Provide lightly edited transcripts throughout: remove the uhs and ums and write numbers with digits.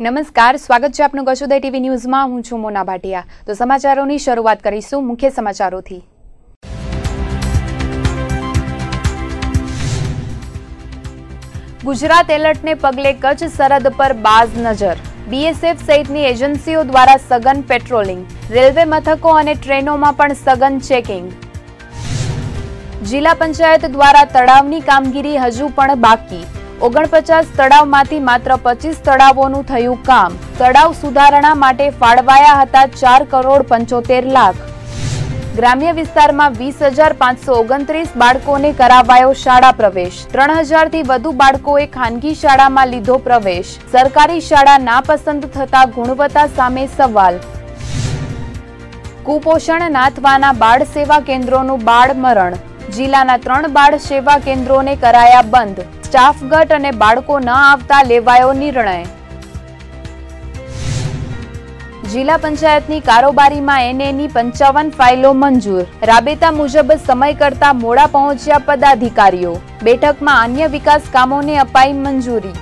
નમસ્કાર, સ્વાગત છે આપનું કશુદય ટીવી ન્યૂઝમાં। હું છું મોના ભાટિયા। તો સમાચારોની શરૂઆત કરીશું મુખ્ય સમાચારોથી। ગુજરાત એલર્ટને પગલે કચ્છ સરહદ પર બાઝ નજર। બીએસએફ સહિતની એજન્સીઓ દ્વારા સઘન પેટ્રોલિંગ। રેલવે મથકો અને ટ્રેનોમાં પણ સઘન ચેકિંગ। જિલ્લા પંચાયત દ્વારા તળાવની કામગીરી હજુ પણ બાકી। 49 તળાવમાંથી માત્ર 25 તળાવોનું થયું કામ। તળાવ સુધારણા માટે ફાળવાયા હતા 4,75,00,000। ગ્રામ્ય વિસ્તારમાં 20,529 બાળકોને કરાવાયો શાળા પ્રવેશ। 3,000થી વધુ બાળકોએ ખાનગી શાળામાં લીધો પ્રવેશ। સરકારી શાળા નાપસંદ થતા ગુણવત્તા સામે સવાલ। કુપોષણ નાથવાના બાળ સેવા કેન્દ્રોનું બાળ મરણ। જિલ્લાના 3 બાળ સેવા કેન્દ્રોને કરાયા બંધ। સ્ટાફ ઘટ અને બાળકો ન આવતા લેવાયો નિર્ણય। જિલ્લા પંચાયતની કારોબારીમાં એનએની 55 ફાઇલો મંજૂર। રાબેતા મુજબ સમય કરતા મોડા પહોંચ્યા પદાધિકારીઓ। બેઠકમાં અન્ય વિકાસ કામોને અપાઈ મંજૂરી।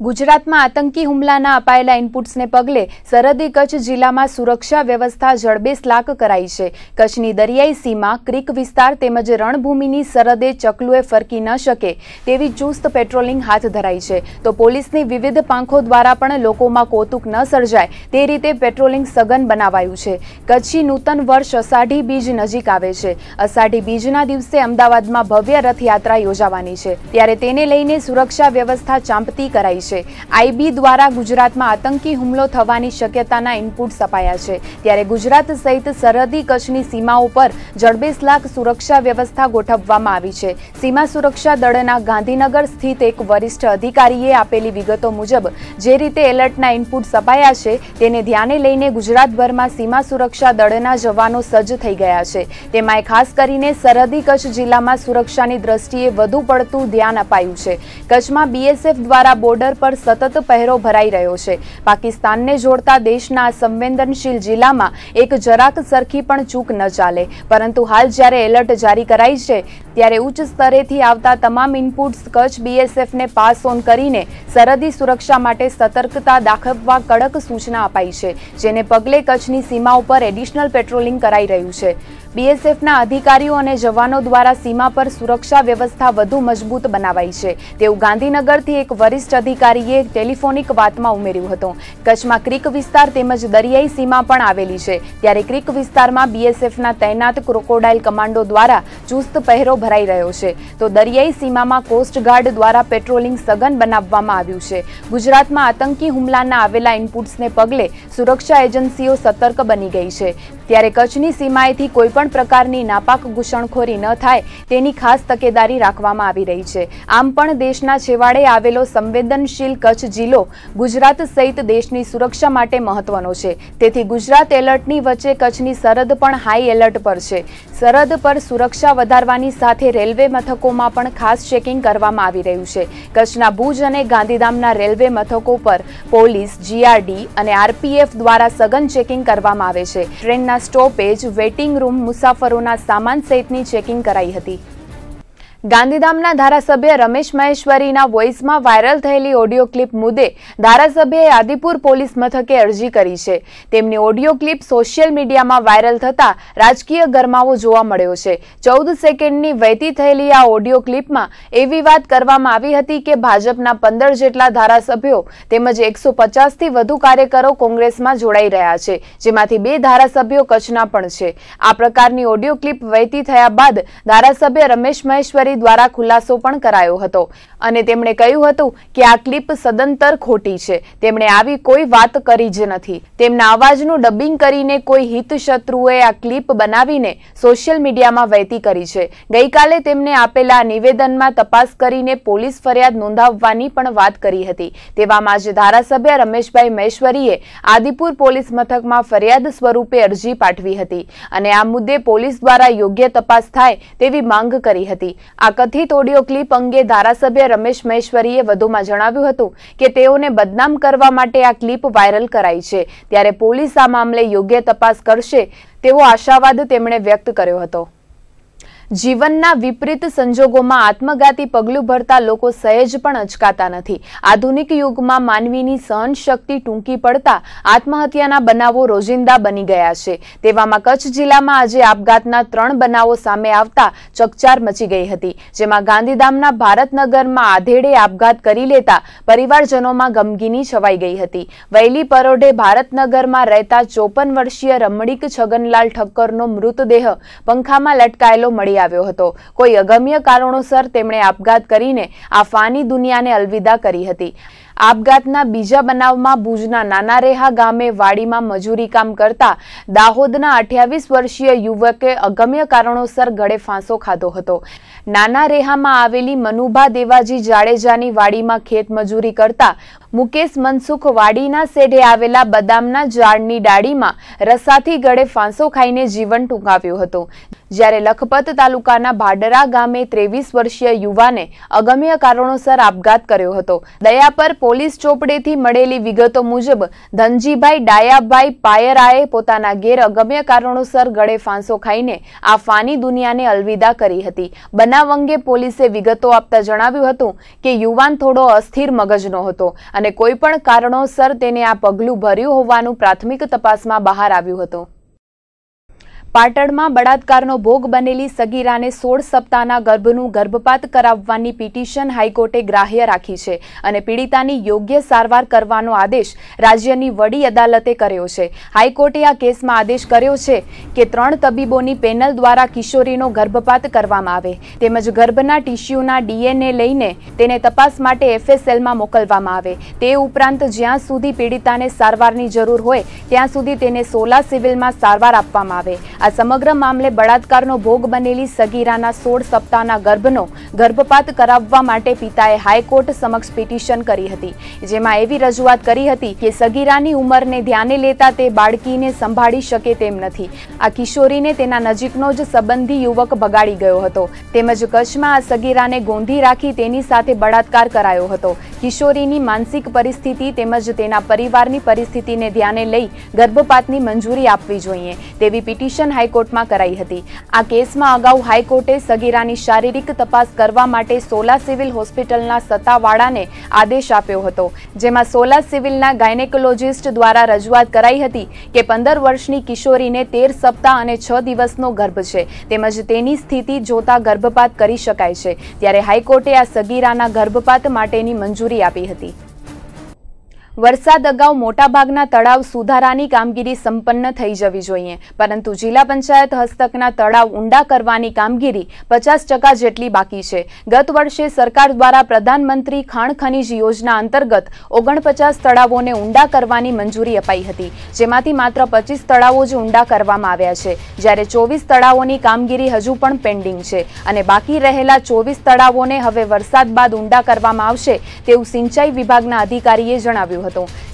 ગુજરાતમાં આતંકી હુમલાના અપાયેલા ઇનપુટ્સને પગલે સરહદી કચ્છ જિલ્લામાં સુરક્ષા વ્યવસ્થા જડબેસલાક કરાઈ છે। કચ્છની દરિયાઈ સીમા, ક્રીક વિસ્તાર તેમજ રણભૂમિની સરહદે ચકલુએ ફરકી ન શકે તેવી ચુસ્ત પેટ્રોલિંગ હાથ ધરાઈ છે। તો પોલીસની વિવિધ પાંખો દ્વારા પણ લોકોમાં કૌતુક ન સર્જાય તે રીતે પેટ્રોલિંગ સઘન બનાવાયું છે। કચ્છી નૂતન વર્ષ અષાઢી બીજ નજીક આવે છે। અષાઢી બીજના દિવસે અમદાવાદમાં ભવ્ય રથયાત્રા યોજાવાની છે, ત્યારે તેને લઈને સુરક્ષા વ્યવસ્થા ચાંપતી કરાઈ છે। આઈબી દ્વારા ગુજરાતમાં આતંકી હુમલો થવાની શક્યતાના ઇનપુટ્સ અપાયા છે, ત્યારે ગુજરાત સહિત સરહદી કચ્છની સીમાઓ પર જડબેસલાક સુરક્ષા વ્યવસ્થા ગોઠવવામાં આવી છે। સીમા સુરક્ષા દળના ગાંધીનગર સ્થિત એક વરિષ્ઠ અધિકારીએ આપેલી વિગતો મુજબ જે રીતે એલર્ટના ઇનપુટ્સ અપાયા છે તેને ધ્યાને લઈને ગુજરાતભરમાં સીમા સુરક્ષા દળના જવાનો સજ્જ થઈ ગયા છે। તેમાં ખાસ કરીને સરહદી કચ્છ જિલ્લામાં સુરક્ષાની દ્રષ્ટિએ વધુ પડતું ધ્યાન અપાયું છે। કચ્છમાં બીએસએફ દ્વારા બોર્ડર પર સતત પહેરો ભરાઈ રહ્યો છે। પાકિસ્તાનને જોડતા દેશના સંવેદનશીલ જિલ્લામાં એક જરાક સરખી પણ ચૂક ન ચાલે, પરંતુ હાલ જ્યારે એલર્ટ જારી કરાઈ છે ત્યારે ઉચ્ચ સ્તરેથી આવતા તમામ ઇનપુટ્સ કચ્છ બીએસએફને પાસ ઓન કરીને સરહદી સુરક્ષા માટે સતર્કતા દાખવવા કડક સૂચના અપાઈ છે, જેને પગલે કચ્છની સીમા ઉપર એડિશનલ પેટ્રોલિંગ કરાઈ રહ્યું છે। બીએસએફના અધિકારીઓ અને જવાનો દ્વારા સીમા પર સુરક્ષા વ્યવસ્થા વધુ મજબૂત બનાવાઈ છે તેવું ગાંધીનગરથી એક વરિષ્ઠ અધિકારીએ ટેલિફોનિક વાતમાં ઉમેર્યું હતું। કચ્છમાં ક્રીક વિસ્તાર તેમજ દરિયાઈ સીમા પણ આવેલી છે, ત્યારે ક્રીક વિસ્તારમાં બીએસએફના તૈનાત ક્રોકોડાઇલ કમાન્ડો દ્વારા ચુસ્ત પહેરો ભરાઈ રહ્યો છે, તો દરિયાઈ સીમામાં કોસ્ટગાર્ડ દ્વારા પેટ્રોલિંગ સઘન બનાવવામાં આવ્યું છે। ગુજરાતમાં આતંકી હુમલાના આવેલા ઇનપુટ્સને પગલે સુરક્ષા એજન્સીઓ સતર્ક બની ગઈ છે, ત્યારે કચ્છની સીમાએથી કોઈપણ પ્રકારની નાપાક ઘૂસણખોરી ન થાય તેની ખાસ તકેદારી રાખવામાં આવી રહી છે। આમ પણ દેશના છેવાડે આવેલો સંવેદનશીલ કચ્છ જિલ્લો ગુજરાત સહિત દેશની સુરક્ષા માટે મહત્વનો છે, તેથી ગુજરાત એલર્ટની વચ્ચે કચ્છની સરહદ પણ હાઈ એલર્ટ પર છે। સરહદ પર સુરક્ષા વધારવાની સાથે રેલવે મથકોમાં પણ ખાસ ચેકિંગ કરવામાં આવી રહ્યું છે। કચ્છના ભુજ અને ગાંધીધામના રેલવે મથકો પર પોલીસ, જીઆરડી અને આરપીએફ દ્વારા સઘન ચેકિંગ કરવામાં આવે છે। ટ્રેનના સ્ટોપેજ, વેઇટિંગ રૂમ, મુસાફરોના સામાન સહિતની ચેકિંગ કરાઈ હતી। ગાંધીધામના ધારાસભ્ય રમેશ મહેશ્વરીના વોઇસમાં વાયરલ થયેલી ઓડિયો ક્લિપ મુદ્દે ધારાસભ્યએ આદિપુર પોલીસ મથકે અરજી કરી છે। તેમની ઓડિયો ક્લિપ સોશિયલ મીડિયામાં વાયરલ થતા રાજકીય ગરમાવો જોવા મળ્યો છે। 14 સેકન્ડની વહેતી થયેલી આ ઓડિયો ક્લિપમાં એવી વાત કરવામાં આવી હતી કે ભાજપના 15 જેટલા ધારાસભ્યો તેમજ 150થી વધુ કાર્યકરો કોંગ્રેસમાં જોડાઈ રહ્યા છે, જેમાંથી 2 ધારાસભ્યો કચ્છના પણ છે। આ પ્રકારની ઓડિયો ક્લિપ વહેતી થયા બાદ ધારાસભ્ય રમેશ મહેશ્વરી દ્વારા ખુલાસો પણ કરાયો હતો અને તેમણે કહ્યું હતું કે આ ક્લિપ સદંતર ખોટી છે। તેમણે આવી કોઈ વાત કરી જ નથી। તેમના અવાજનું ડબિંગ કરીને કોઈ હિત શત્રુએ આ ક્લિપ બનાવીને સોશિયલ મીડિયામાં વહેતી કરી છે। ગઈકાલે તેમને આપેલા નિવેદનમાં તપાસ કરીને પોલીસ ફરિયાદ નોંધાવવાની પણ વાત કરી હતી। તેવામાં આજે ધારાસભ્ય રમેશભાઈ મહેશ્વરીએ આદિપુર પોલીસ મથકમાં ફરિયાદ સ્વરૂપે અરજી પાઠવી હતી અને આ મુદ્દે પોલીસ દ્વારા યોગ્ય તપાસ થાય તેવી માંગ કરી હતી। આ કથિત ઓડિયો ક્લિપ અંગે ધારાસભ્ય રમેશ મહેશ્વરીએ વધુમાં જણાવ્યું હતું કે તેઓને બદનામ કરવા માટે આ ક્લિપ વાયરલ કરાઈ છે, ત્યારે પોલીસ આ મામલે યોગ્ય તપાસ કરશે તેવો આશાવાદ તેમણે વ્યક્ત કર્યો હતો। જીવનના વિપરીત સંજોગોમાં આત્મઘાતી પગલું ભરતા લોકો સહેજ પણ અચકાતા નથી. આધુનિક યુગમાં માનવીની સહનશક્તિ ટૂંકી પડતા આત્મહત્યાના બનાવો રોજિંદા બની ગયા છે. તેવામાં કચ્છ જિલ્લામાં આજે આપઘાતના 3 બનાવો સામે આવતા ચકચાર મચી ગઈ હતી, જેમાં ગાંધીધામના ભારતનગરમાં આધેડે આપઘાત કરી લેતા પરિવારજનોમાં ગમગીની છવાઈ ગઈ હતી. વહેલી પરોઢે ભારતનગરમાં રહેતા 54 વર્ષીય રમણીક છગનલાલ ઠક્કરનો મૃતદેહ પંખામાં લટકાયેલો મળી આવ્યો હતો. કોઈ અગમ્ય કારણોસર તેમણે આપઘાત કરીને આ ફાની દુનિયાને અલવિદા કરી હતી. આપઘાતના બીજા બનાવમાં ભુજના નાના રેહા ગામે વાડીમાં મજૂરી કામ કરતા દાહોદના 28 વર્ષીય યુવકે અગમ્ય કારણોસર ગળે ફાંસો ખાધો હતો. નાના રેહામાં આવેલી મનુભા દેવાજી જાડેજાની વાડીમાં ખેત મજૂરી કરતા મુકેશ મનસુખ વાડીના સેઢે આવેલા બદામના ઝાડની ડાળીમાં રસાથી ગળે ફાંસો ખાઈને જીવન ટૂંકાવ્યું હતું. જ્યારે લખપત તાલુકાના ભાડરા ગામે 23 વર્ષીય યુવાને અગમ્ય કારણોસર આપઘાત કર્યો હતો. દયાપર પોલીસ ચોપડેથી મળેલી વિગતો મુજબ ધનજીભાઈ ડાયાભાઈ પાયરાએ પોતાના ઘેર અગમ્ય કારણોસર ગળે ફાંસો ખાઈને આ ફાની દુનિયાને અલવિદા કરી હતી. બનાવ અંગે પોલીસે વિગતો આપતા જણાવ્યું હતું કે યુવાન થોડો અસ્થિર મગજનો હતો અને કોઈ પણ કારણોસર તેને આ પગલું ભર્યું હોવાનું પ્રાથમિક તપાસમાં બહાર આવ્યું હતું. પાટણમાં બળાત્કારનો ભોગ બનેલી સગીરાને 16 સપ્તાહના ગર્ભનું ગર્ભપાત કરાવવાની પિટિશન હાઈકોર્ટે ગ્રાહ્ય રાખી છે અને પીડિતાની યોગ્ય સારવાર કરવાનો આદેશ રાજ્યની વડી અદાલતે કર્યો છે. હાઈકોર્ટે આ કેસમાં આદેશ કર્યો છે કે 3 તબીબોની પેનલ દ્વારા કિશોરીનો ગર્ભપાત કરવામાં આવે તેમજ ગર્ભના ટિશ્યુના DNA લઈને તેને તપાસ માટે FSLમાં મોકલવામાં આવે. તે ઉપરાંત જ્યાં સુધી પીડિતાને સારવારની જરૂર હોય ત્યાં સુધી તેને સોલા સિવિલમાં સારવાર આપવામાં આવે. આ સમગ્ર મામલે બળાત્કારનો ભોગ બનેલી સગીરાના 16 સપ્તાહના ગર્ભનો ગર્ભપાત કરાવવા માટે પિતાએ હાઈકોર્ટ સમક્ષ પિટિશન કરી હતી, જેમાં એવી રજૂઆત કરી હતી કે સગીરાની ઉંમરને ધ્યાને લેતા તે બાળકીને સંભાળી શકે તેમ નથી. આ કિશોરીને તેના નજીકનો જ સંબંધી યુવક ભગાડી ગયો હતો તેમજ કચ્છમાં આ સગીરાને ગોંધી રાખી તેની સાથે બળાત્કાર કરાયો હતો. કિશોરીની માનસિક પરિસ્થિતિ તેમજ તેના પરિવારની પરિસ્થિતિને ધ્યાને લઈ ગર્ભપાતની મંજૂરી આપવી જોઈએ તેવી પિટિશન હાઈકોર્ટમાં કરાઈ હતી. આ કેસમાં અગાઉ હાઈકોર્ટે સગીરાની શારીરિક તપાસ કરવા માટે સોલા સિવિલ હોસ્પિટલના સત્તાવાળાને આદેશ આપ્યો હતો, જેમાં સોલા સિવિલના ગાયનેકોલોજિસ્ટ દ્વારા રજૂઆત કરાઈ હતી કે 15 વર્ષની કિશોરીને 13 સપ્તાહ અને 6 દિવસનો ગર્ભ છે તેમજ તેની સ્થિતિ જોતા ગર્ભપાત કરી શકાય છે. ત્યારે હાઈકોર્ટે આ સગીરાના ગર્ભપાત માટેની મંજૂરી આપી હતી. વરસાદ અગાઉ મોટાભાગના તળાવ સુધારાની કામગીરી સંપન્ન થઈ જવી જોઈએ, પરંતુ જિલ્લા પંચાયત હસ્તકના તળાવ ઊંડા કરવાની કામગીરી 50% જેટલી બાકી છે. ગત વર્ષે સરકાર દ્વારા પ્રધાનમંત્રી ખાણ ખનીજ યોજના અંતર્ગત 49 તળાવોને ઊંડા કરવાની મંજૂરી અપાઈ હતી, જેમાંથી માત્ર 25 તળાવો જ ઊંડા કરવામાં આવ્યા છે, જ્યારે 24 તળાવોની કામગીરી હજુ પણ પેન્ડિંગ છે અને બાકી રહેલા 24 તળાવોને હવે વરસાદ બાદ ઊંડા કરવામાં આવશે તેવું સિંચાઈ વિભાગના અધિકારીએ જણાવ્યું.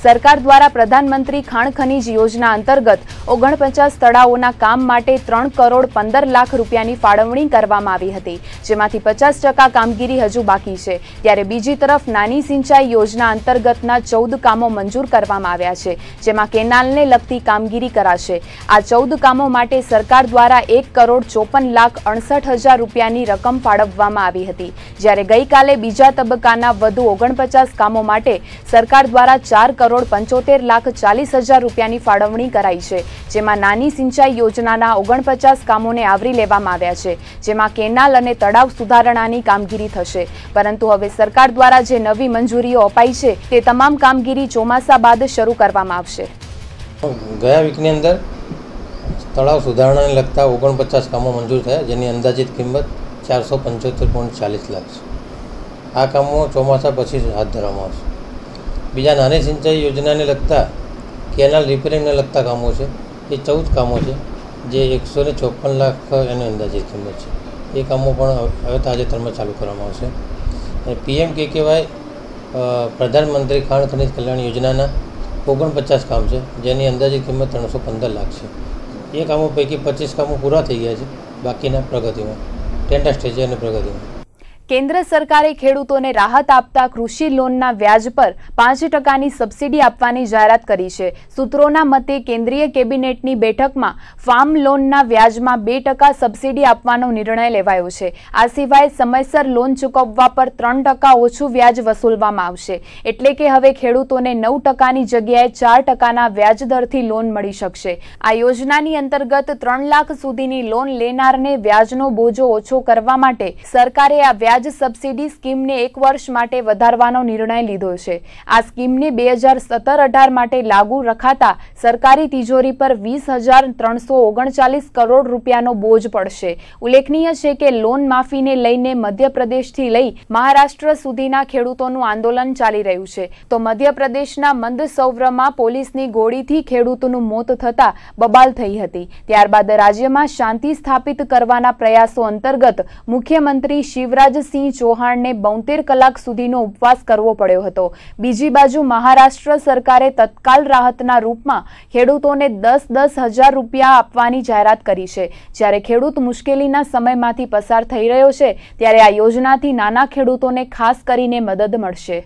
સરકાર દ્વારા પ્રધાનમંત્રી ખાણ ખનીજ યોજના અંતર્ગત 49 તળાવોના કામ માટે 3 કરોડ 15 લાખ રૂપિયાની ફાળવણી કરવામાં આવી હતી, જેમાંથી 50% કામગીરી હજુ બાકી છે. ત્યારે બીજી તરફ નાની સિંચાઈ યોજના અંતર્ગતના 14 કામો મંજૂર કરવામાં આવ્યા છે, જેમાં કેનાલને લગતી કામગીરી કરાશે. આ 14 કામો માટે સરકાર દ્વારા 1 કરોડ 54 લાખ 68 હજાર રૂપિયાની રકમ ફાળવવામાં આવી હતી, જ્યારે ગઈકાલે બીજા તબક્કાના વધુ 49 કામો માટે સરકાર દ્વારા 4 કરોડ 75 લાખ 40 હજાર રૂપિયાની ફાળવણી કરાઈ છે, જેમાં નાની સિંચાઈ યોજનાના 49 કામોને આવરી લેવામાં આવ્યા છે, જેમાં કેનાલ અને તળાવ સુધારણાની કામગીરી થશે. પરંતુ હવે સરકાર દ્વારા જે નવી મંજૂરીઓ અપાઈ છે તે તમામ કામગીરી ચોમાસા બાદ શરૂ કરવામાં આવશે. ગયા વીકની અંદર તળાવ સુધારણાને લગતા 49 કામો મંજૂર થયા, જેની અંદાજિત કિંમત 475.40 લાખ છે. આ કામો ચોમાસા પછી હાથ ધરવામાં આવશે. બીજા નાની સિંચાઈ યોજનાને લગતા કેનાલ રિપેરિંગને લગતા કામો છે, એ 14 કામો છે, જે 154 લાખ એની અંદાજિત કિંમત છે. એ કામો પણ હવે તાજેતરમાં ચાલુ કરવામાં આવશે. અને PMKKY પ્રધાનમંત્રી ખાણ ખનીજ કલ્યાણ યોજનાના 49 કામ છે, જેની અંદાજિત કિંમત 315 લાખ છે. એ કામો પૈકી 25 કામો પૂરા થઈ ગયા છે, બાકીના પ્રગતિમાં ટેન્ડર સ્ટેજે અને પ્રગતિમાં. કેન્દ્ર સરકારે ખેડૂતોને રાહત આપતા કૃષિ લોનના વ્યાજ પર 5% સબસિડી આપવાની જાહેરાત કરી છે. સૂત્રોના મતે કેન્દ્રીય કેબિનેટની બેઠકમાં ફાર્મ લોનના વ્યાજમાં 2% સબસિડી આપવાનો નિર્ણય લેવાયો છે. આ સિવાય સમયસર લોન ચૂકવવા પર 3% ઓછું વ્યાજ વસૂલવામાં આવશે. એટલે કે હવે ખેડૂતોને 9%ની જગ્યાએ 4%ના વ્યાજ દરથી લોન મળી શકશે. આ યોજનાની અંતર્ગત 3 લાખ સુધીની લોન લેનારને વ્યાજનો બોજો ઓછો કરવા માટે સરકારે આ વ્યાજ સબસિડી સ્કીમને 1 વર્ષ માટે વધારવાનો નિર્ણય લીધો છે. આ સ્કીમને 2017-18 માટે લાગુ રખાતા સરકારી તિજોરી પર 20,339 કરોડ રૂપિયાનો બોજ પડશે. ઉલ્લેખનીય છે કે લોન માફીને લઈને મધ્યપ્રદેશથી લઈ મહારાષ્ટ્ર સુધીના ખેડૂતોનું આંદોલન ચાલી રહ્યું છે. તો મધ્યપ્રદેશના મંદસૌરમાં પોલીસની ગોળીથી ખેડૂતોનું મોત થતા બબાલ થઈ હતી. ત્યારબાદ રાજ્યમાં શાંતિ સ્થાપિત કરવાના પ્રયાસો અંતર્ગત મુખ્યમંત્રી શિવરાજસિંહ ચૌહાણને 72 કલાક સુધીનો ઉપવાસ કરવો પડ્યો હતો. બીજી બાજુ મહારાષ્ટ્ર સરકારે તત્કાલ રાહતના રૂપમાં ખેડૂતોને 10,000 રૂપિયા આપવાની જાહેરાત કરી છે. જ્યારે ખેડૂત મુશ્કેલીના સમયમાંથી પસાર થઈ રહ્યો છે ત્યારે આ યોજનાથી નાના ખેડૂતોને ખાસ કરીને મદદ મળશે.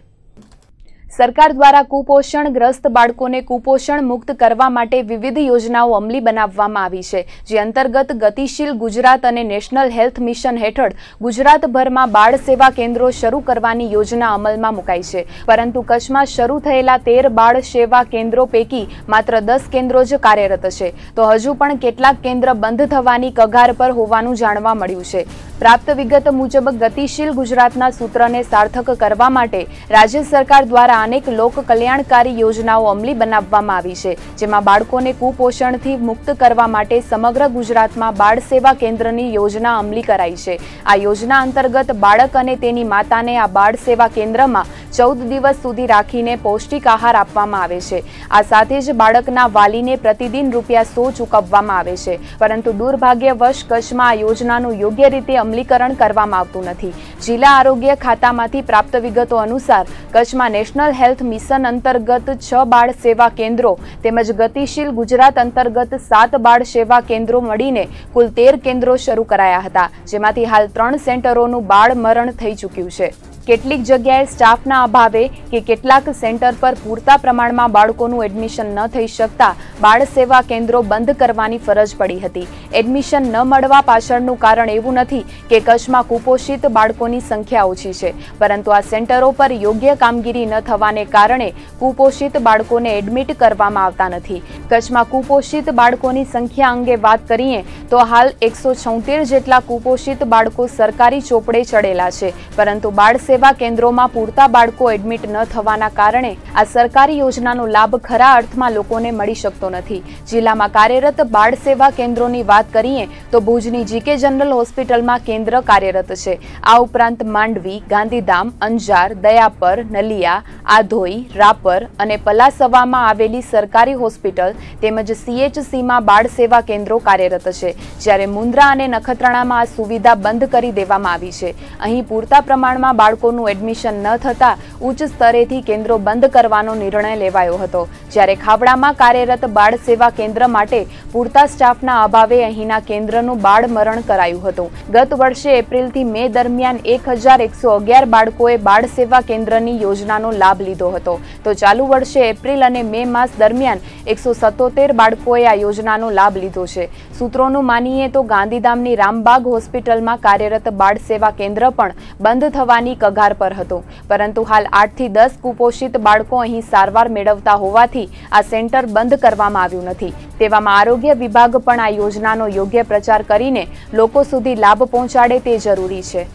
સરકાર દ્વારા કુપોષણગ્રસ્ત બાળકોને કુપોષણ મુક્ત કરવા માટે વિવિધ યોજનાઓ અમલી બનાવવામાં આવી છે. જે અંતર્ગત ગતિશીલ ગુજરાત અને નેશનલ હેલ્થ મિશન હેઠળ ગુજરાતભરમાં બાળ સેવા કેન્દ્રો શરૂ કરવાની યોજના અમલમાં મુકાઈ છે. પરંતુ કચ્છમાં શરૂ થયેલા 13 બાળ સેવા કેન્દ્રો પૈકી માત્ર 10 કેન્દ્રો જ કાર્યરત છે. તો હજુ પણ કેટલાક કેન્દ્ર બંધ થવાની કગાર પર હોવાનું જાણવા મળ્યું છે. પ્રાપ્ત વિગત મુજબ ગતિશીલ ગુજરાતના સૂત્રને સાર્થક કરવા માટે રાજ્ય સરકાર દ્વારા અનેક લોક કલ્યાણકારી યોજનાઓ અમલી બનાવવામાં આવી છે. જેમાં બાળકોને કુપોષણથી મુક્ત કરવા માટે સમગ્ર ગુજરાતમાં બાળ સેવા કેન્દ્રની યોજના અમલી કરાઈ છે. આ યોજના અંતર્ગત બાળક અને તેની માતાને આ બાળ સેવા કેન્દ્રમાં 14 દિવસ સુધી રાખીને પૌષ્ટિક આહાર આપવામાં આવે છે. આ સાથે જ બાળકના વાલીને પ્રતિદિન ₹100 ચૂકવવામાં આવે છે. પરંતુ દુર્ભાગ્યવશ કચ્છમાં આ યોજનાનું યોગ્ય રીતે અમલીકરણ કરવામાં આવતું નથી. જિલ્લા આરોગ્ય ખાતામાંથી પ્રાપ્ત વિગતો અનુસાર કચ્છમાં નેશનલ હેલ્થ મિશન અંતર્ગત 6 બાળ સેવા કેન્દ્રો તેમજ ગતિશીલ ગુજરાત અંતર્ગત 7 બાળ સેવા કેન્દ્રો મળીને કુલ 13 કેન્દ્રો શરૂ કરાયા હતા. જેમાંથી હાલ 3 સેન્ટરોનું બાળ મરણ થઈ ચૂક્યું છે. કેટલીક જગ્યાએ સ્ટાફના અભાવે કે કેટલાક સેન્ટર પર પૂરતા પ્રમાણમાં બાળકોનું એડમિશન ન થઈ શકતા બાળ સેવા કેન્દ્રો બંધ કરવાની ફરજ પડી હતી. એડમિશન ન મળવા પાછળનું કારણ એવું નથી કે કચ્છમાં કુપોષિત બાળકોની સંખ્યા ઓછી છે, પરંતુ આ સેન્ટરો પર યોગ્ય કામગીરી ન થવાને કારણે કુપોષિત બાળકોને એડમિટ કરવામાં આવતા નથી. કચ્છમાં કુપોષિત બાળકોની સંખ્યા અંગે વાત કરીએ તો હાલ 176 જેટલા કુપોષિત બાળકો સરકારી ચોપડે ચડેલા છે, પરંતુ બાળ સેવા કેન્દ્રોમાં પૂરતા બાળકો એડમિટ ન થવાના કારણે આ સરકારી યોજનાનો લાભ ખરા અર્થમાં લોકોને મળી શકતો નથી. જિલ્લામાં કાર્યરત બાળ સેવા કેન્દ્રોની વાત કરીએ તો ભુજની જીકે જનરલ હોસ્પિટલમાં કેન્દ્ર કાર્યરત છે. આ ઉપરાંત માંડવી, ગાંધીધામ, અંજાર, દયાપર, નલિયા, આધોઈ, રાપર અને પલાસવામાં આવેલી સરકારી હોસ્પિટલ તેમજ CHCમાં બાળ સેવા કેન્દ્રો કાર્યરત છે. જ્યારે મુન્દ્રા અને નખત્રાણામાં આ સુવિધા બંધ કરી દેવામાં આવી છે. અહીં પૂરતા પ્રમાણમાં બાળકોનું એડમિશન ન થતા ઉચ્ચ સ્તરેથી કેન્દ્રો બંધ કરવાનો નિર્ણય લેવાયો હતો. જ્યારે ખાવડામાં કાર્યરત બાળ સેવા કેન્દ્ર માટે પૂરતા સ્ટાફના અભાવે અહીંના કેન્દ્રનું બાળ મરણ કરાયું હતું. ગત વર્ષે એપ્રિલથી મે દરમિયાન 1,111 બાળકોએ બાળ સેવા કેન્દ્રની યોજનાનો લાભ લીધો હતો. તો ચાલુ વર્ષે એપ્રિલ અને મે માસ દરમિયાન 177 બાળકોએ આ યોજનાનો લાભ લીધો છે. સૂત્રોનું માનીએ તો ગાંધીધામની રામબાગ હોસ્પિટલમાં કાર્યરત બાળ સેવા કેન્દ્ર પણ બંધ થવાની કગાર પર હતું, પરંતુ હાલ 8 થી 10 કુપોષિત બાળકો અહીં સારવાર મેળવતા હોવાથી આ સેન્ટર બંધ કરવામાં આવ્યું નથી. તેવામાં આરોગ્ય વિભાગ પણ આ યોજનાનો યોગ્ય પ્રચાર કરીને લોકો સુધી લાભ પહોંચાડે તે જરૂરી છે.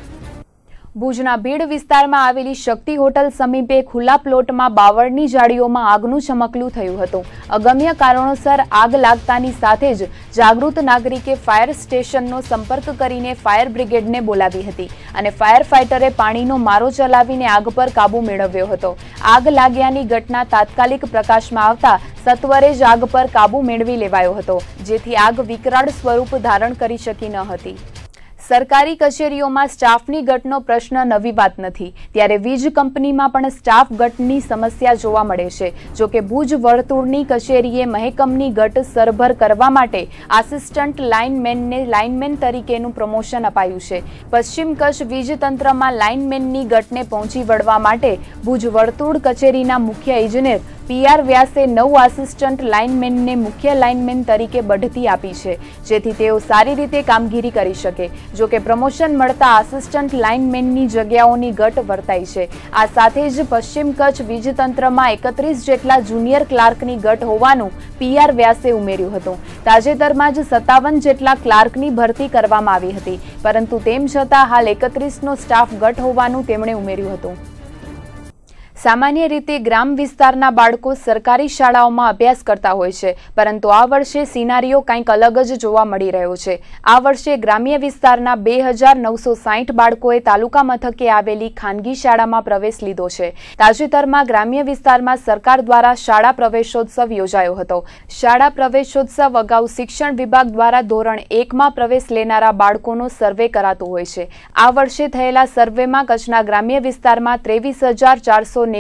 ભુજના ભીડ વિસ્તારમાં આવેલી શક્તિ હોટલ સમીપે ખુલ્લા પ્લોટમાં બાવળની જાળીઓમાં આગનું ચમકલું થયું હતું. અગમ્ય કારણોસર આગ લાગતાની સાથે જ જાગૃત નાગરિકે ફાયર સ્ટેશનનો સંપર્ક કરીને ફાયર બ્રિગેડને બોલાવી હતી અને ફાયર ફાઇટરે પાણીનો મારો ચલાવીને આગ પર કાબુ મેળવ્યો હતો. આગ લાગ્યાની ઘટના તાત્કાલિક પ્રકાશમાં આવતા સત્વરે જ આગ પર કાબુ મેળવી લેવાયો હતો, જેથી આગ વિકરાળ સ્વરૂપ ધારણ કરી શકી ન હતી. સરકારી કચેરીઓમાં સ્ટાફની ઘટનો પ્રશ્ન નવી વાત નથી, ત્યારે વીજ કંપનીમાં પણ સ્ટાફ ઘટની સમસ્યા જોવા મળે છે। જો કે ભુજ વર્તુળની કચેરીએ મહેકમની ઘટ સરભર કરવા માટે આસિસ્ટન્ટ લાઇનમેનને લાઇનમેન તરીકેનું પ્રમોશન અપાયું છે। પશ્ચિમ કચ્છ વીજ તંત્રમાં લાઇનમેનની ઘટને પહોંચી વળવા માટે ભુજ વર્તુળ કચેરીના મુખ્ય ઇજનેર PR વ્યાસે 9 આસિસ્ટન્ટ લાઇનમેનને મુખ્ય લાઇનમેન તરીકે બઢતી આપી છે, જેથી તેઓ સારી રીતે કામગીરી કરી શકે। જો કે પ્રમોશન મળતા આસિસ્ટન્ટ લાઇનમેનની જગ્યાઓની ઘટ વર્તાઈ છે। આ સાથે જ પશ્ચિમ કચ્છ વીજ તંત્રમાં 31 જેટલા જુનિયર ક્લાર્કની ઘટ હોવાનું PR વ્યાસે ઉમેર્યું હતું। તાજેતરમાં જ 57 જેટલા ક્લાર્કની ભરતી કરવામાં આવી હતી, પરંતુ તેમ છતાં હાલ 31નો સ્ટાફ ઘટ હોવાનું તેમણે ઉમેર્યું હતું। સામાન્ય રીતે ગ્રામ વિસ્તારના બાળકો સરકારી શાળાઓમાં અભ્યાસ કરતા હોય છે, પરંતુ આ વર્ષે સિનારીઓ કંઈક અલગ જ જોવા મળી રહ્યો છે। આ વર્ષે ગ્રામ્ય વિસ્તારના 2960 બાળકોએ તાલુકા મથકે આવેલી ખાનગી શાળામાં પ્રવેશ લીધો છે। તાજેતરમાં ગ્રામ્ય વિસ્તારમાં સરકાર દ્વારા શાળા પ્રવેશોત્સવ યોજાયો હતો। શાળા પ્રવેશોત્સવ અગાઉ શિક્ષણ વિભાગ દ્વારા ધોરણ 1માં પ્રવેશ લેનારા બાળકોનો સર્વે કરાતો હોય છે। આ વર્ષે થયેલા સર્વેમાં કચ્છના ગ્રામ્ય વિસ્તારમાં 23,489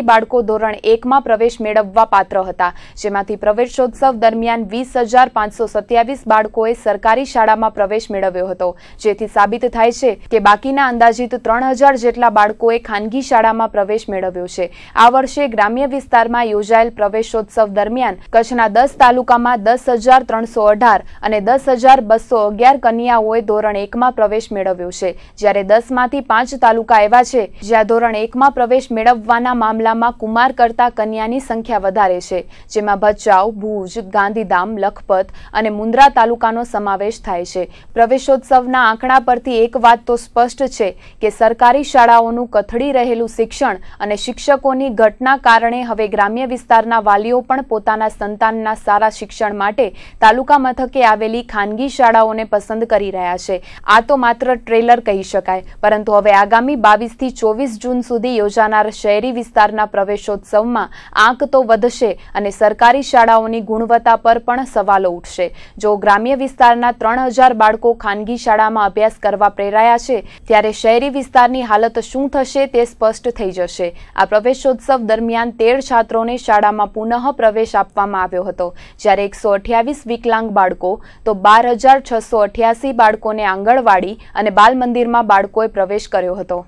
બાળકો ધોરણ 1માં પ્રવેશ મેળવવા પાત્ર હતા, જેમાંથી પ્રવેશોત્સવ દરમિયાન 20,527 બાળકોએ સરકારી શાળામાં પ્રવેશ મેળવ્યો હતો, જેથી સાબિત થાય છે કે બાકીના અંદાજિત 3,000 જેટલા બાળકોએ ખાનગી શાળામાં પ્રવેશ મેળવ્યો છે। આ વર્ષે ગ્રામ્ય વિસ્તારમાં યોજાયેલ પ્રવેશોત્સવ દરમિયાન કચ્છના 10 તાલુકામાં 10,318 અને 10,211 કન્યાઓએ ધોરણ 1માં પ્રવેશ મેળવ્યો છે, જ્યારે 10માંથી 5 તાલુકા એવા છે જ્યાં ધોરણ 1માં પ્રવેશ મેળવવાના મામલામાં કુમાર કરતા કન્યાની સંખ્યા વધારે છે, જેમાં ભચાઉ, ભુજ, ગાંધીધામ, લખપત અને મુન્દ્રા તાલુકાનો સમાવેશ થાય છે। પ્રવેશોત્સવના આંકડા પરથી એક વાત તો સ્પષ્ટ છે કે સરકારી શાળાઓનું કથળી રહેલું શિક્ષણ અને શિક્ષકોની ઘટના કારણે હવે ગ્રામ્ય વિસ્તારના વાલીઓ પણ પોતાના સંતાનના સારા શિક્ષણ માટે તાલુકા મથકે આવેલી ખાનગી શાળાઓને પસંદ કરી રહ્યા છે। આ તો માત્ર ટ્રેલર કહી શકાય, પરંતુ હવે આગામી 22 થી 24 જૂન સુધી યોજાનાર શહેરી વિસ્તારના પ્રવેશોત્સવમાં આંક તો વધશે અને સરકારી શાળાઓની ગુણવત્તા પર પણ સવાલો ઉઠશે। જો ગ્રામ્ય વિસ્તારના 3,000 બાળકો ખાનગી શાળામાં અભ્યાસ કરવા પ્રેરાયા છે, ત્યારે શહેરી વિસ્તારની હાલત શું થશે તે સ્પષ્ટ થઈ જશે। આ પ્રવેશોત્સવ દરમિયાન 13 છાત્રોને શાળામાં પુનઃ પ્રવેશ આપવામાં આવ્યો હતો, જ્યારે 128 વિકલાંગ બાળકો તો 12,688 બાળકોને આંગણવાડી અને બાલ મંદિરમાં બાળકોએ પ્રવેશ કર્યો હતો।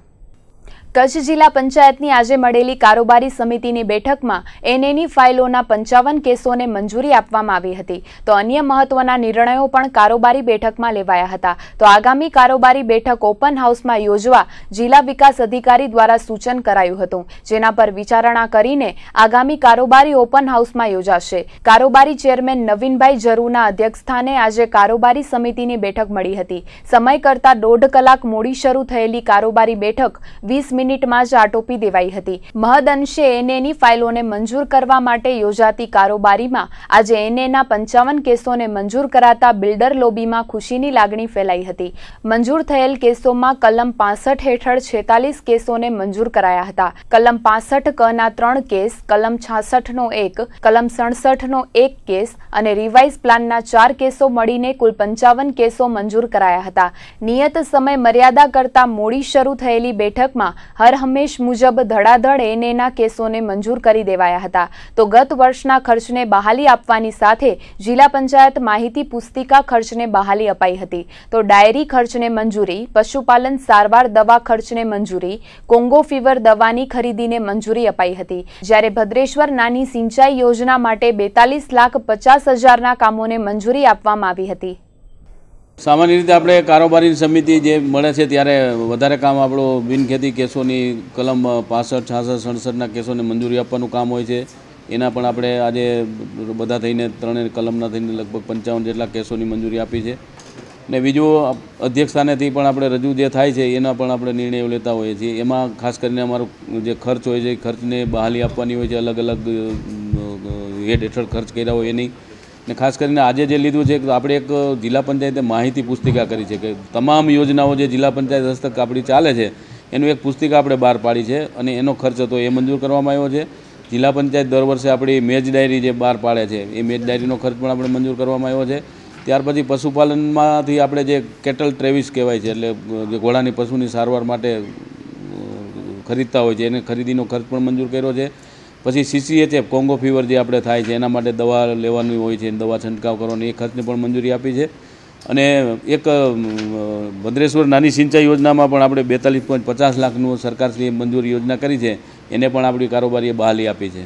કચ્છ જિલ્લા પંચાયતની આજે મળેલી કારોબારી સમિતિની બેઠકમાં એનએની ફાઇલોના 55 કેસોને મંજૂરી આપવામાં આવી હતી, તો અન્ય મહત્વના નિર્ણયો પણ કારોબારી બેઠકમાં લેવાયા હતા। તો આગામી કારોબારી બેઠક ઓપન હાઉસમાં યોજવા જિલ્લા વિકાસ અધિકારી દ્વારા સૂચન કરાયું હતું, જેના પર વિચારણા કરીને આગામી કારોબારી ઓપન હાઉસમાં યોજાશે। કારોબારી ચેરમેન નવીનભાઈ જરૂના અધ્યક્ષસ્થાને આજે કારોબારી સમિતિની બેઠક મળી હતી। સમય કરતા 1.5 કલાક મોડી શરૂ થયેલી કારોબારી બેઠક 20 મિનિટમાં જ આટોપી દેવાઈ હતી। મહદઅંશે એનએની ફાઇલોને મંજૂર કરવા માટે યોજાતી કારોબારીમાં આજે એનએના 55 કેસોને મંજૂર કરાતા બિલ્ડર લોબીમાં ખુશીની લાગણી ફેલાઈ હતી। મંજૂર થયેલ કેસોમાં કલમ 65 હેઠળ 46 કેસોને મંજૂર કરાયા હતા। કલમ 65 કના 3 કેસ, કલમ 66નો 1, કલમ 67નો 1 કેસ અને રિવાઇઝ પ્લાનના 4 કેસો મળીને કુલ 55 કેસો મંજૂર કરાયા હતા। નિયત સમય મર્યાદા કરતા મોડી શરૂ થયેલી બેઠકમાં હર હંમેશ મુજબ ધડાધડ એનએના કેસોને મંજૂર કરી દેવાયા હતા। તો ગત વર્ષના ખર્ચને બહાલી આપવાની સાથે જિલ્લા પંચાયત માહિતી પુસ્તિકા ખર્ચને બહાલી અપાઈ હતી। તો ડાયરી ખર્ચને મંજૂરી, પશુપાલન સારવાર દવા ખર્ચને મંજૂરી, કોંગો ફીવર દવાની ખરીદીને મંજૂરી અપાઈ હતી, જ્યારે ભદ્રેશ્વર નાની સિંચાઈ યોજના માટે 42,50,000ના કામોને મંજૂરી આપવામાં આવી હતી। સામાન્ય રીતે આપણે કારોબારી સમિતિ જે મળે છે ત્યારે વધારે કામ આપણો બિનખેતી કેસોની કલમ 65, 66, 67ના કેસોને મંજૂરી આપવાનું કામ હોય છે। એના પણ આપણે આજે બધા થઈને 3 કલમના થઈને લગભગ 55 જેટલા કેસોની મંજૂરી આપી છે। ને બીજું અધ્યક્ષસ્થાનેથી પણ આપણે રજૂ જે થાય છે એના પણ આપણે નિર્ણયો લેતા હોઈએ છીએ। એમાં ખાસ કરીને અમારો જે ખર્ચ હોય છે એ ખર્ચને બહાલી આપવાની હોય છે, અલગ અલગ હેડ હેઠળ ખર્ચ કર્યા હોય એની। ને ખાસ કરીને આજે જે લીધું છે આપણે એક જિલ્લા પંચાયતે માહિતી પુસ્તિકા કરી છે કે તમામ યોજનાઓ જે જિલ્લા પંચાયત હસ્તક આપણી ચાલે છે એનું એક પુસ્તિકા આપણે બહાર પાડી છે અને એનો ખર્ચ હતો એ મંજૂર કરવામાં આવ્યો છે। જિલ્લા પંચાયત દર વર્ષે આપણી મેચ ડાયરી જે બહાર પાડે છે એ મેચ ડાયરીનો ખર્ચ પણ આપણે મંજૂર કરવામાં આવ્યો છે। ત્યાર પછી પશુપાલનમાંથી આપણે જે કેટલ ટ્રેવિસ કહેવાય છે, એટલે જે ઘોડાની પશુની સારવાર માટે ખરીદતા હોય છે, એને ખરીદીનો ખર્ચ પણ મંજૂર કર્યો છે. પછી CCHF કોંગો ફીવર જે આપણે થાય છે એના માટે દવા લેવાની હોય છે, દવા છંટકાવ કરવાની, એ ખર્ચને પણ મંજૂરી આપી છે. અને એક ભદ્રેશ્વર નાની સિંચાઈ યોજનામાં પણ આપણે 42.50 લાખનું સરકારશ્રીએ મંજૂરી યોજના કરી છે, એને પણ આપણી કારોબારીએ બહાલી આપી છે.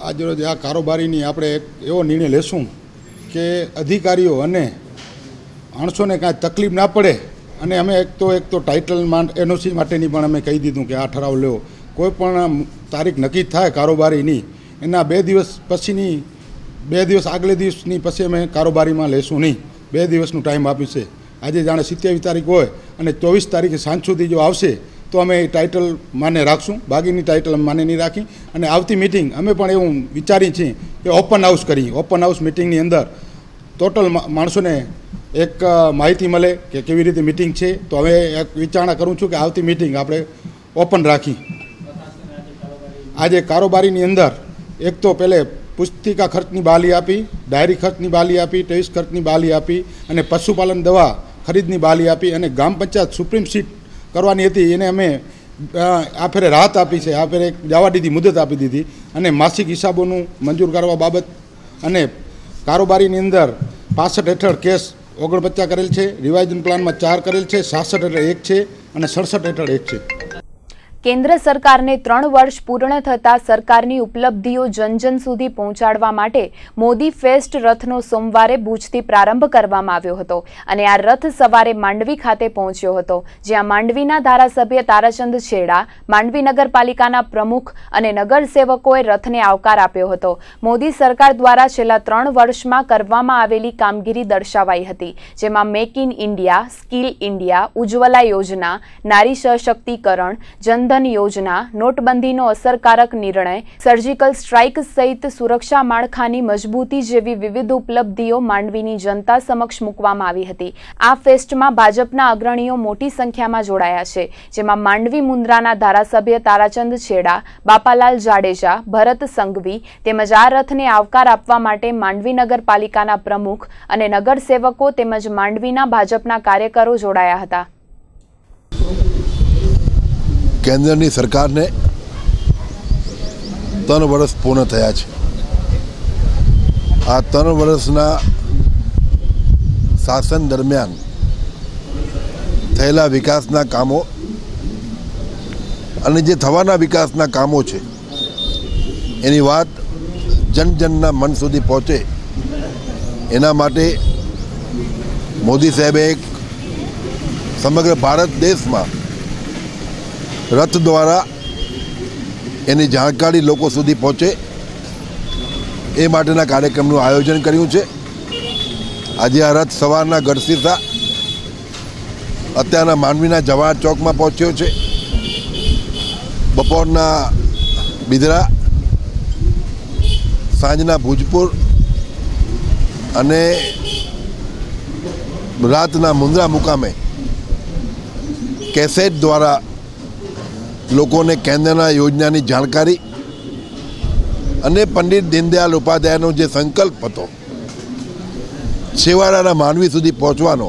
આજરોજ આ કારોબારીની આપણે એક એવો નિર્ણય લેશું કે અધિકારીઓ અને માણસોને કાંઈ તકલીફ ના પડે, અને અમે એક તો ટાઇટલ NOC માટેની પણ અમે કહી દીધું કે આ ઠરાવ લેવો. કોઈ પણ તારીખ નક્કી થાય કારોબારીની, એના 2 દિવસ પછીની 2 દિવસ આગલે દિવસની પછી અમે કારોબારીમાં લેશું નહીં. 2 દિવસનું ટાઈમ આપ્યું છે. આજે જાણે 27 તારીખ હોય અને 24 તારીખે સાંજ સુધી જો આવશે તો અમે ટાઇટલ માને રાખશું, બાકીની ટાઇટલ માને નહીં રાખી. અને આવતી મિટિંગ અમે પણ એવું વિચારીએ છીએ કે ઓપન હાઉસ કરીએ. ઓપન હાઉસ મિટિંગની અંદર ટોટલ માણસોને એક માહિતી મળે કે કેવી રીતે મિટિંગ છે. તો હવે એક વિચારણા કરું છું કે આવતી મિટિંગ આપણે ઓપન રાખી. આજે કારોબારીની અંદર એક તો પહેલે પુસ્તિકા ખર્ચની બહાલી આપી, ડાયરી ખર્ચની બહાલી આપી, ટ્રેવિસ ખર્ચની બહાલી આપી, અને પશુપાલન દવા ખરીદની બહાલી આપી, અને ગ્રામ પંચાયત સુપ્રીમ સીટ કરવાની હતી એને અમે આ ફેરે રાહત આપી છે. આ ફેરે એક જવા દીધી, મુદત આપી દીધી. અને માસિક હિસાબોનું મંજૂર કરવા બાબત, અને કારોબારીની અંદર 65 હેઠળ કેસ 49 કરેલ છે, રિવાઇઝન પ્લાનમાં 4 કરેલ છે, 66 હેઠળ 1 છે, અને 67 હેઠળ 1 છે. કેન્દ્ર સરકારને 3 વર્ષ પૂર્ણ થતા સરકારની ઉપલબ્ધિઓ જનજન સુધી પહોંચાડવા માટે મોદી ફેસ્ટ રથનો સોમવારે ભુજથી પ્રારંભ કરવામાં આવ્યો હતો, અને આ રથ સવારે માંડવી ખાતે પહોંચ્યો હતો, જ્યાં માંડવીના ધારાસભ્ય તારાચંદ છેડા, માંડવી નગરપાલિકાના પ્રમુખ અને નગરસેવકોએ રથને આવકાર આપ્યો હતો. મોદી સરકાર દ્વારા છેલ્લા 3 વર્ષમાં કરવામાં આવેલી કામગીરી દર્શાવાઈ હતી, જેમાં make in India, skill India, Ujjwala યોજના, નારી સશક્તિકરણ, જનધન યોજના, નોટબંધીનો અસરકારક નિર્ણય, સર્જિકલ સ્ટ્રાઇક સહિત સુરક્ષા માળખાની મજબૂતી જેવી વિવિધ ઉપલબ્ધિઓ માંડવીની જનતા સમક્ષ મૂકવામાં આવી હતી. આ ફેસ્ટમાં ભાજપના અગ્રણીઓ મોટી સંખ્યામાં જોડાયા છે, જેમાં માંડવી મુન્દ્રાના ધારાસભ્ય તારાચંદ છેડા, બાપાલાલ જાડેજા, ભરત સંઘવી તેમજ આ રથને આવકાર આપવા માટે માંડવી નગરપાલિકાના પ્રમુખ અને નગરસેવકો તેમજ માંડવીના ભાજપના કાર્યકરો જોડાયા હતા. કેન્દ્રની સરકારને 3 વર્ષ પૂર્ણ થયા છે. આ 3 વર્ષના શાસન દરમિયાન થયેલા વિકાસના કામો અને જે થવાના વિકાસના કામો છે એની વાત જનજનના મન સુધી પહોંચે એના માટે મોદી સાહેબે એક સમગ્ર ભારત દેશમાં રથ દ્વારા એની જાણકારી લોકો સુધી પહોંચે એ માટેના કાર્યક્રમનું આયોજન કર્યું છે. આજે આ રથ સવારના ગઢસીસા અત્યારના માંડવીના જવાહર ચોકમાં પહોંચ્યો છે. બપોરના બિદરા, સાંજના ભુજપુર અને રાતના મુન્દ્રા મુકામે કેસેટ દ્વારા લોકોને કેન્દ્રના યોજનાની જાણકારી અને પંડિત દીનદયાળ ઉપાધ્યાયનો જે સંકલ્પ હતો છેવાડાના માનવી સુધી પહોંચવાનો,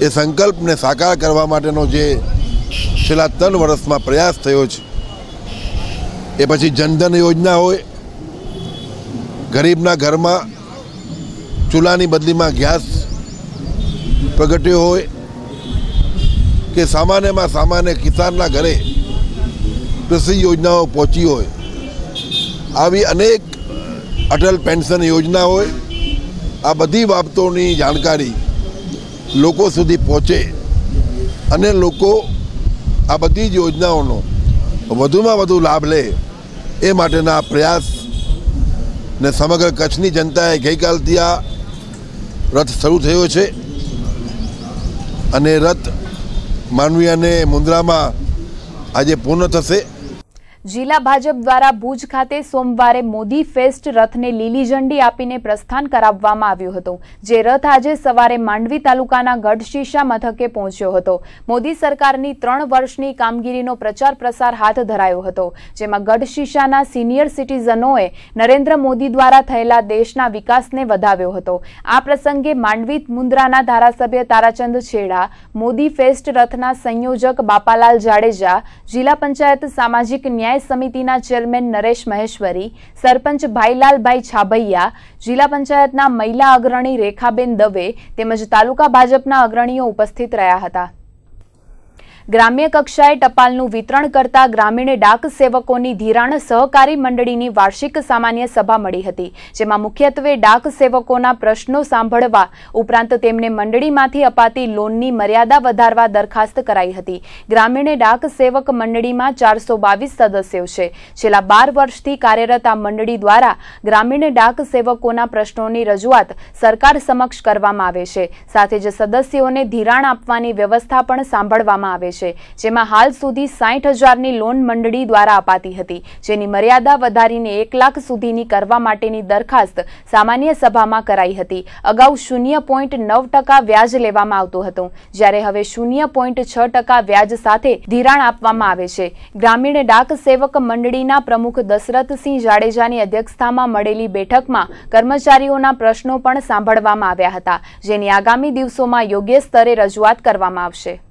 એ સંકલ્પને સાકાર કરવા માટેનો જે છેલ્લા 3 વર્ષમાં પ્રયાસ થયો છે, એ પછી જનધન યોજના હોય, ગરીબના ઘરમાં ચૂલાની બદલીમાં ગેસ પ્રગટ્યો હોય, કે સામાન્યમાં સામાન્ય કિસાનના ઘરે કૃષિ યોજનાઓ પહોંચી હોય, આવી અનેક અટલ પેન્શન યોજના હોય, આ બધી બાબતોની જાણકારી લોકો સુધી પહોંચે અને લોકો આ બધી જ યોજનાઓનો વધુમાં વધુ લાભ લે એ માટેના પ્રયાસ ને સમગ્ર કચ્છની જનતાએ ગઈકાલથી આ રથ શરૂ થયો છે. અને રથ માંડવી અને મુન્દ્રામાં આજે પૂર્ણ થશે. જિલ્લા ભાજપ દ્વારા ભુજ ખાતે સોમવારે મોદી ફેસ્ટ રથને લીલી ઝંડી આપીને પ્રસ્થાન કરાવવામાં આવ્યું હતું, જે રથ આજે સવારે માંડવી તાલુકાના ગઢશીશા મથકે પહોંચ્યો હતો. મોદી સરકારની 3 વર્ષની કામગીરીનો પ્રચાર પ્રસાર હાથ ધરાયો હતો, જેમાં ગઢશીશાના સિનિયર સિટીઝનોએ નરેન્દ્ર મોદી દ્વારા થયેલા દેશના વિકાસને વધાવ્યો હતો. આ પ્રસંગે માંડવી મુન્દ્રાના ધારાસભ્ય તારાચંદ છેડા, મોદી ફેસ્ટ રથના સંયોજક બાપાલાલ જાડેજા, જિલ્લા પંચાયત સામાજિક ન્યાય સમિતિના ચેરમેન નરેશ મહેશ્વરી, સરપંચ ભાઈલાલભાઈ છાભૈયા, જિલ્લા પંચાયતના મહિલા અગ્રણી રેખાબેન દવે તેમજ તાલુકા ભાજપના અગ્રણીઓ ઉપસ્થિત રહ્યા હતા. ગ્રામ્ય કક્ષાએ ટપાલનું વિતરણ કરતા ગ્રામીણ ડાક સેવકોની ધિરાણ સહકારી મંડળીની વાર્ષિક સામાન્ય સભા મળી હતી, જેમાં મુખ્યત્વે ડાક સેવકોના પ્રશ્નો સાંભળવા ઉપરાંત તેમને મંડળીમાંથી અપાતી લોનની મર્યાદા વધારવા દરખાસ્ત કરાઈ હતી. ગ્રામીણ ડાક સેવક મંડળીમાં 422 સદસ્યો છે. છેલ્લા 12 વર્ષથી કાર્યરત આ મંડળી દ્વારા ગ્રામીણ ડાક સેવકોના પ્રશ્નોની રજૂઆત સરકાર સમક્ષ કરવામાં આવે છે. સાથે જ સદસ્યોને ધિરાણ આપવાની વ્યવસ્થા પણ સાંભળવામાં આવે છે, જેમાં હાલ સુધી 60,000ની લોન મંડળી દ્વારા અપાતી હતી, જેની મર્યાદા વધારીને 1 લાખ સુધીની કરવા માટેની દરખાસ્ત સામાન્ય સભામાં કરાઈ હતી. અગાઉ 0.9% વ્યાજ લેવામાં આવતું હતું, જ્યારે હવે 0.6% વ્યાજ સાથે ધિરાણ આપવામાં આવે છે. ગ્રામીણ ડાક સેવક મંડળીના પ્રમુખ દશરથસિંહ જાડેજાની અધ્યક્ષતામાં મળેલી બેઠકમાં કર્મચારીઓના પ્રશ્નો પણ સાંભળવામાં આવ્યા હતા, જેની આગામી દિવસોમાં યોગ્ય સ્તરે રજૂઆત કરવામાં આવશે.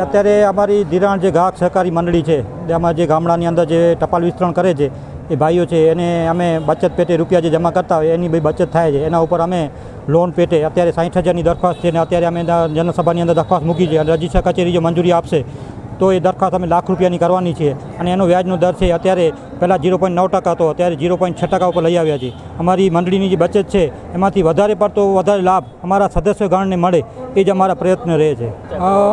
અત્યારે અમારી ધિરાણ જે ગ્રાહક સહકારી મંડળી છે, તેમાં જે ગામડાની અંદર જે ટપાલ વિતરણ કરે છે એ ભાઈઓ છે, એને અમે બચત પેટે રૂપિયા જે જમા કરતા હોય એની બી બચત થાય છે. એના ઉપર અમે લોન પેટે અત્યારે 60,000ની દરખાસ્ત છે, અને અત્યારે અમે જનસભાની અંદર દરખાસ્ત મૂકી છે, અને રજિસ્ટર કચેરી જો મંજૂરી આપશે તો એ દરખાસ્ત અમે લાખ રૂપિયાની કરવાની છે. અને એનો વ્યાજનો દર છે અત્યારે પહેલાં 0.9% હતો, અત્યારે 0.6% ઉપર લઈ આવ્યા છે. અમારી મંડળીની જે બચત છે એમાંથી વધારે લાભ અમારા સદસ્યગણને મળે એ જ અમારા પ્રયત્ન રહે છે.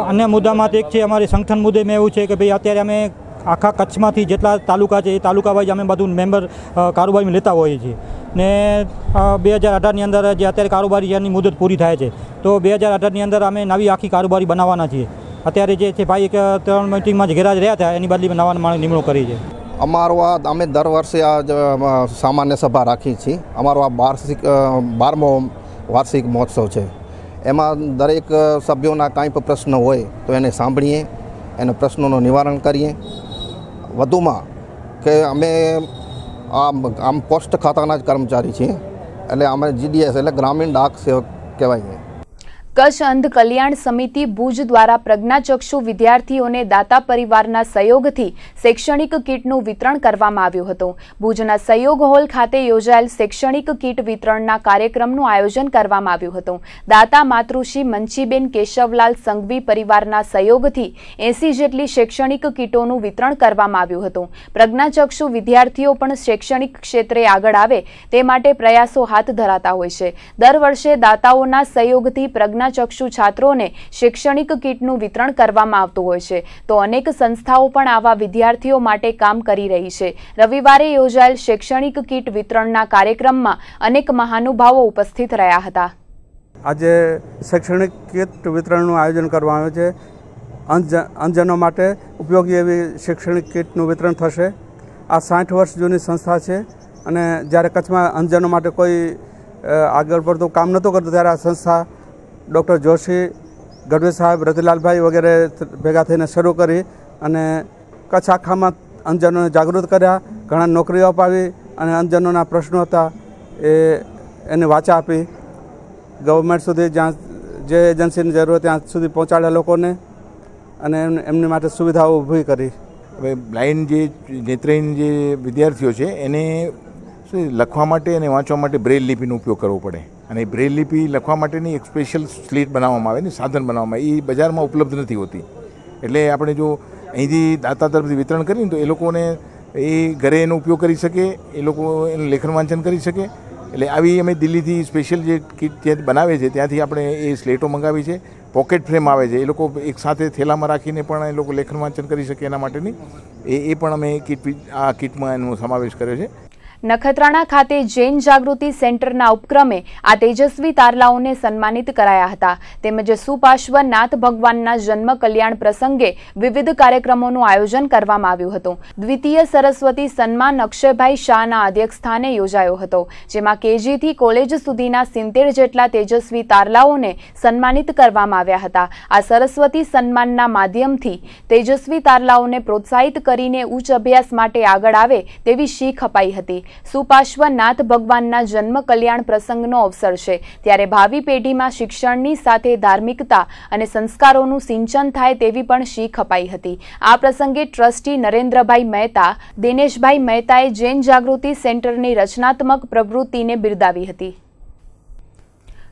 અન્ય મુદ્દામાં એક છે અમારી સંગઠન મુદ્દે મેં એવું છે કે ભાઈ અત્યારે અમે આખા કચ્છમાંથી જેટલા તાલુકા છે એ તાલુકા વાઇઝ અમે બધું મેમ્બર કારોબારીમાં લેતા હોઈએ છીએ. ને 2018ની અંદર જે અત્યારે કારોબારી જેની મુદત પૂરી થાય છે, તો 2018ની અંદર અમે નવી આખી કારોબારી બનાવવાના છીએ. અત્યારે જે છે ભાઈ 3 મિટિંગમાં જ ગેરાજ રહ્યા હતા, એની બદલી નવા માણસ નિમણૂક કરી છે. અમારો આ અમે દર વર્ષે આ સામાન્ય સભા રાખી છીએ. અમારો આ 12મો વાર્ષિક મહોત્સવ છે. એમાં દરેક સભ્યોના કાંઈ પણ પ્રશ્ન હોય તો એને સાંભળીએ, એને પ્રશ્નોનું નિવારણ કરીએ. વધુમાં કે અમે આમ પોસ્ટ ખાતાના જ કર્મચારી છીએ, એટલે અમે GDS એટલે ગ્રામીણ ડાક સેવક કહેવાય. કચ્છ અંધ કલ્યાણ સમિતિ ભુજ દ્વારા પ્રજ્ઞાચક્ષુ વિદ્યાર્થીઓને દાતા પરિવારના સહયોગથી શૈક્ષણિક કીટનું વિતરણ કરવામાં આવ્યું હતું. ભુજના સહયોગ હોલ ખાતે યોજાયેલ શૈક્ષણિક કીટ વિતરણના કાર્યક્રમનું આયોજન કરવામાં આવ્યું હતું. દાતા માતૃશ્રી મંચીબેન કેશવલાલ સંઘવી પરિવારના સહયોગથી 80 જેટલી શૈક્ષણિક કીટોનું વિતરણ કરવામાં આવ્યું હતું. પ્રજ્ઞાચક્ષુ વિદ્યાર્થીઓ પણ શૈક્ષણિક ક્ષેત્રે આગળ આવે તે માટે પ્રયાસો હાથ ધરાતા હોય છે. દર વર્ષે દાતાઓના સહયોગથી પ્રજ્ઞાચક્ષુ છાત્રોને શૈક્ષણિક કીટનું વિતરણ કરવામાં આવતું હોય છે, તો અનેક સંસ્થાઓ પણ આવા વિદ્યાર્થીઓ માટે કામ કરી રહી છે. રવિવારે યોજાયેલ શૈક્ષણિક કીટ વિતરણના કાર્યક્રમમાં અનેક મહાનુભાવો ઉપસ્થિત રહ્યા હતા. આજે શૈક્ષણિક કીટ વિતરણનું આયોજન કરવામાં આવ્યું છે. અંધજનો માટે ઉપયોગી એવી શૈક્ષણિક કીટનું વિતરણ થશે. આ 60 વર્ષ જૂની સંસ્થા છે, અને જ્યારે કચ્છમાં અંધજનો માટે કોઈ આગળ પડતું કામ નહોતું કરતું, ત્યારે આ સંસ્થા ડૉક્ટર જોશી, ગઢવી સાહેબ, રતિલાલભાઈ વગેરે ભેગા થઈને શરૂ કરી અને કચ્છ આખામાં અંધજનોને જાગૃત કર્યા. ઘણા નોકરીઓ અપાવી અને અંધજનોના પ્રશ્નો હતા એને વાચા આપી. ગવર્મેન્ટ સુધી જ્યાં જે એજન્સીની જરૂર હોય ત્યાં સુધી પહોંચાડ્યા લોકોને, અને એમની માટે સુવિધાઓ ઊભી કરી. હવે બ્લાઇન્ડ જે નેત્રહીન જે વિદ્યાર્થીઓ છે એને લખવા માટે અને વાંચવા માટે બ્રેલ લિપિનો ઉપયોગ કરવો પડે, અને બ્રેલ લિપિ લખવા માટેની એક સ્પેશિયલ સ્લેટ બનાવવામાં આવે ને સાધન બનાવવામાં આવે, એ બજારમાં ઉપલબ્ધ નથી હોતી. એટલે આપણે જો અહીંથી દાતા તરફથી વિતરણ કરીએ તો એ લોકોને એ ઘરે એનો ઉપયોગ કરી શકે, એ લોકો એનું લેખન વાંચન કરી શકે. એટલે આવી અમે દિલ્હીથી સ્પેશિયલ જે કીટ જે બનાવે છે ત્યાંથી આપણે એ સ્લેટો મંગાવી છે. પોકેટ ફ્રેમ આવે છે, એ લોકો એક સાથે થેલામાં રાખીને પણ એ લોકો લેખન વાંચન કરી શકે એના માટેની એ પણ અમે આ કીટમાં એનો સમાવેશ કર્યો છે. નખત્રાણા ખાતે જૈન જાગૃતિ સેન્ટરના ઉપક્રમે આ તેજસ્વી તારલાઓને સન્માનિત કરાયા હતા તેમજ સુપાર્શ્વ નાથ ભગવાનના જન્મ કલ્યાણ પ્રસંગે વિવિધ કાર્યક્રમોનું આયોજન કરવામાં આવ્યું હતું. દ્વિતીય સરસ્વતી સન્માન અક્ષયભાઈ શાહના અધ્યક્ષસ્થાને યોજાયો હતો, જેમાં કેજીથી કોલેજ સુધીના 70 જેટલા તેજસ્વી તારલાઓને સન્માનિત કરવામાં આવ્યા હતા. આ સરસ્વતી સન્માનના માધ્યમથી તેજસ્વી તારલાઓને પ્રોત્સાહિત કરીને ઉચ્ચ અભ્યાસ માટે આગળ આવે તેવી શીખ અપાઈ હતી. સુપાર્શ્વ નાથ ભગવાનના જન્મ કલ્યાણ પ્રસંગનો અવસર છે, ત્યારે ભાવિ પેઢીમાં શિક્ષણની સાથે ધાર્મિકતા અને સંસ્કારોનું સિંચન થાય તેવી પણ શીખ અપાઈ હતી. આ પ્રસંગે ટ્રસ્ટી નરેન્દ્રભાઈ મહેતા, દિનેશભાઈ મહેતાએ જૈન જાગૃતિ સેન્ટરની રચનાત્મક પ્રવૃત્તિને બિરદાવી હતી.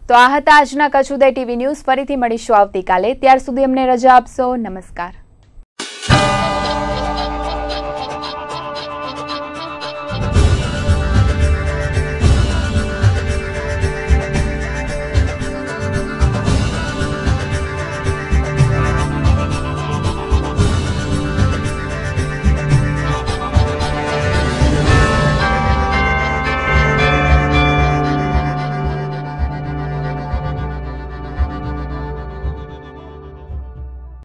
તો આ હતા આજના કચ્છ ઉદય ટીવી ન્યૂઝ. ફરીથી મળીશું આવતીકાલે. ત્યાર સુધી અમને રજા આપશો. નમસ્કાર.